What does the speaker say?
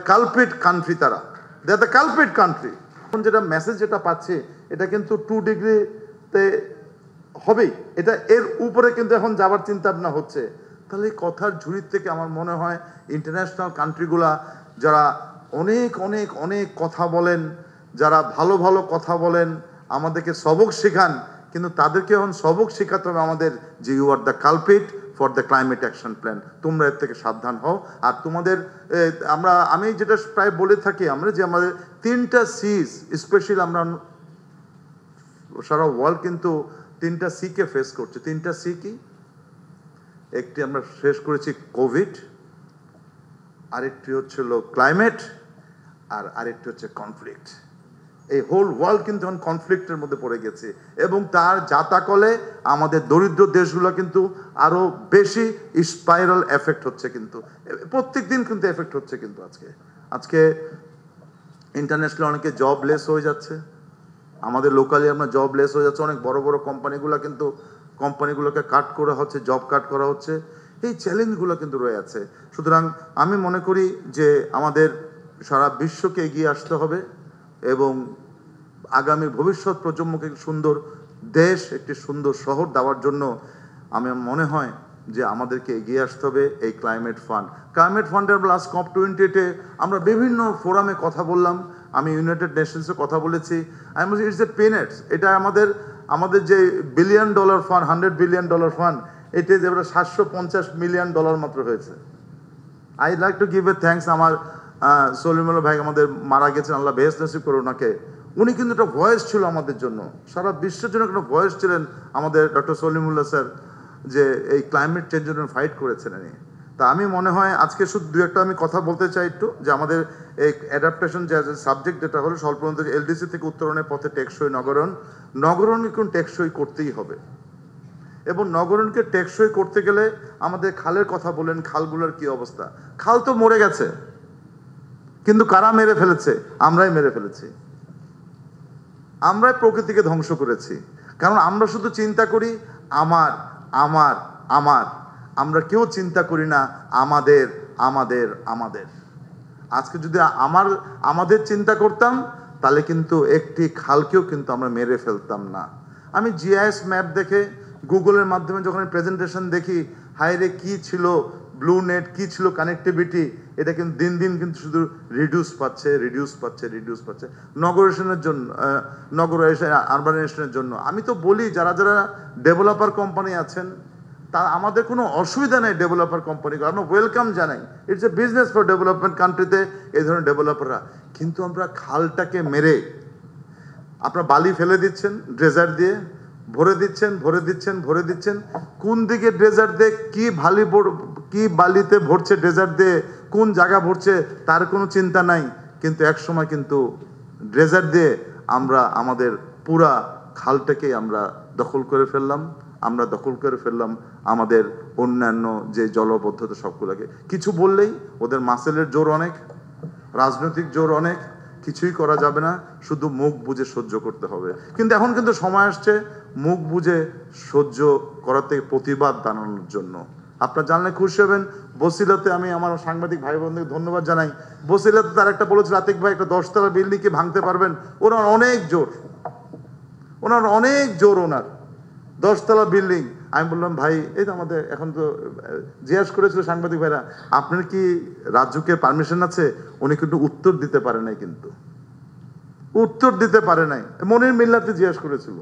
Culprit country, তারা দে আর the culprit country. এখন যেটা মেসেজ যেটা পাচ্ছে এটা কিন্তু 2 ডিগ্রিতে হবেই, এটা এর উপরে কিন্তু এখন যাবার চিন্তা ভাবনা হচ্ছে। তাহলে এই কথার ঝুড়ির থেকে আমার মনে হয় ইন্টারন্যাশনাল কান্ট্রিগুলা যারা অনেক অনেক অনেক কথা বলেন, যারা ভালো ভালো কথা বলেন, আমাদেরকে সবক শেখান, কিন্তু তাদেরকে এখন সবক শেখাতে হবে আমাদের যে you are the culprit for the climate action plan. তোমরা এর থেকে সাবধান হও। আর তোমাদের আমি যেটা প্রায় বলে থাকি আমরা যে আমাদের 3টা সিজ, স্পেশালি আমরা সারা ওয়ার্ল্ড কিন্তু 3টা সিকে ফেস করছে। 3টা সি কি? একটি আমরা শেষ করেছি কোভিড, আরেকটি হচ্ছিল ক্লাইমেট, আর আরেকটি হচ্ছে কনফ্লিক্ট। এই হোল ওয়ার্ল্ড কিন্তু এখন কনফ্লিক্টের মধ্যে পড়ে গেছে, এবং তার জাতাকলে আমাদের দরিদ্র দেশগুলো কিন্তু আরো বেশি স্পাইরাল এফেক্ট হচ্ছে। কিন্তু প্রত্যেক দিন কিন্তু এফেক্ট হচ্ছে। কিন্তু আজকে ইন্টারন্যাশনালি অনেকে জবলেস হয়ে যাচ্ছে, আমাদের লোকালি আমরা জবলেস হয়ে যাচ্ছে। অনেক বড় বড় কোম্পানিগুলোকে কাট করা হচ্ছে, জব কাট করা হচ্ছে। এই চ্যালেঞ্জগুলো কিন্তু রয়ে আছে। সুতরাং আমি মনে করি যে আমাদের সারা বিশ্বকে এগিয়ে আসতে হবে, এবং আগামী ভবিষ্যৎ প্রজন্মকে সুন্দর দেশ, একটি সুন্দর শহর দেওয়ার জন্য আমি মনে হয় যে আমাদেরকে এগিয়ে আসতে হবে এই ক্লাইমেট ফান্ডের লাস্ট COP28-এ আমরা বিভিন্ন ফোরামে কথা বললাম। আমি ইউনাইটেড নেশনসে কথা বলেছি। আমি বলছি ইটস এ পেনেটস। এটা আমাদের যে $1 বিলিয়ন ফান্ড, $100 বিলিয়ন ফান্ড, এটা যে $750 মিলিয়ন মাত্র হয়েছে। I like to give a thanks আমার সলিমুল্লাহ ভাই, আমাদের মারা গেছেন, আল্লাহ বেহেশত নসিব করে ওনাকে। উনি কিন্তু একটা ভয়েস ছিল আমাদের জন্য, সারা বিশ্বের জন্য একটা ভয়েস ছিলেন আমাদের ডক্টর সলিমুল্লাহ স্যার, যে এই ক্লাইমেট চেঞ্জের জন্য ফাইট করেছেন উনি। তা আমি মনে হয় আজকে শুধু 2-একটা আমি কথা বলতে চাই একটু, যে আমাদের এই অ্যাডাপ্টেশন যে সাবজেক্ট যেটা হলো স্বল্পোন্নত এলডিসি থেকে উত্তরণের পথে টেকসই নগরণ কিন্তু টেকসই করতেই হবে। এবং নগরণকে টেকসই করতে গেলে আমাদের খালের কথা বলেন, খালগুলোর কি অবস্থা? খাল তো মরে গেছে, কিন্তু কারা মেরে ফেলেছে? আমরাই মেরে ফেলেছি। আমরাই প্রকৃতিকে ধ্বংস করেছি। কারণ আমরা শুধু চিন্তা করি আমার আমার আমার, আমরা কেউ চিন্তা করি না আমাদের আমাদের আমাদের। আজকে যদি আমাদের চিন্তা করতাম, তাহলে কিন্তু একটি খালকেও কিন্তু আমরা মেরে ফেলতাম না। আমি জিআইএস ম্যাপ দেখে, গুগলের মাধ্যমে যখন প্রেজেন্টেশন দেখি, হাইরে কি ছিল ব্লু নেট, কি ছিল কানেক্টিভিটি, এটা কিন্তু দিন দিন কিন্তু শুধু রিডিউস পাচ্ছে আরবানাইজেশনের জন্য। আমি তো বলি যারা ডেভেলপার কোম্পানি আছেন, তা আমাদের কোনো অসুবিধা নেই ডেভেলপার কোম্পানি, আমরা ওয়েলকাম জানাই। It's a business for development কান্ট্রিতে এই ধরনের ডেভেলপাররা। কিন্তু আমরা খালটাকে মেরে আপনারা বালি ফেলে দিচ্ছেন, ড্রেজার দিয়ে ভরে দিচ্ছেন। কোন দিকে ড্রেজার দিয়ে কি বালিতে ভরছে, ড্রেজার দিয়ে কোন জায়গা ভরছে তার কোনো চিন্তা নাই। কিন্তু এক সময় কিন্তু ড্রেজার দিয়ে আমরা আমাদের পুরা খালটাকে আমরা দখল করে ফেললাম আমাদের অন্যান্য যে জলবদ্ধতা সবগুলোকে। কিছু বললেই ওদের মাসেলের জোর অনেক, রাজনৈতিক জোর অনেক, কিছুই করা যাবে না, শুধু মুখ বুঝে সহ্য করতে হবে। কিন্তু এখন কিন্তু সময় আসছে মুখ বুঝে সহ্য করার থেকে প্রতিবাদ জানানোর জন্য। আপনারা জানলে খুশি হবেন, বসিলাতে আমি আমার সাংবাদিক ভাই বোনদেরকে ধন্যবাদ জানাই। বসিলাতে তার একটা বলেছিল, আতিক ভাই একটা 10তলা বিল্ডিং কি ভাঙতে পারবেন? ওনার অনেক জোর, ওনার 10তলা বিল্ডিং। আমি বললাম ভাই, এই তো আমাদের এখন তো জিজ্ঞাসা করেছিল সাংবাদিক ভাইরা, আপনার কি রাজ্যকে পারমিশন আছে? উনি কিন্তু উত্তর দিতে পারে নাই, মনির মিল্লাতে জিজ্ঞাসা করেছিল।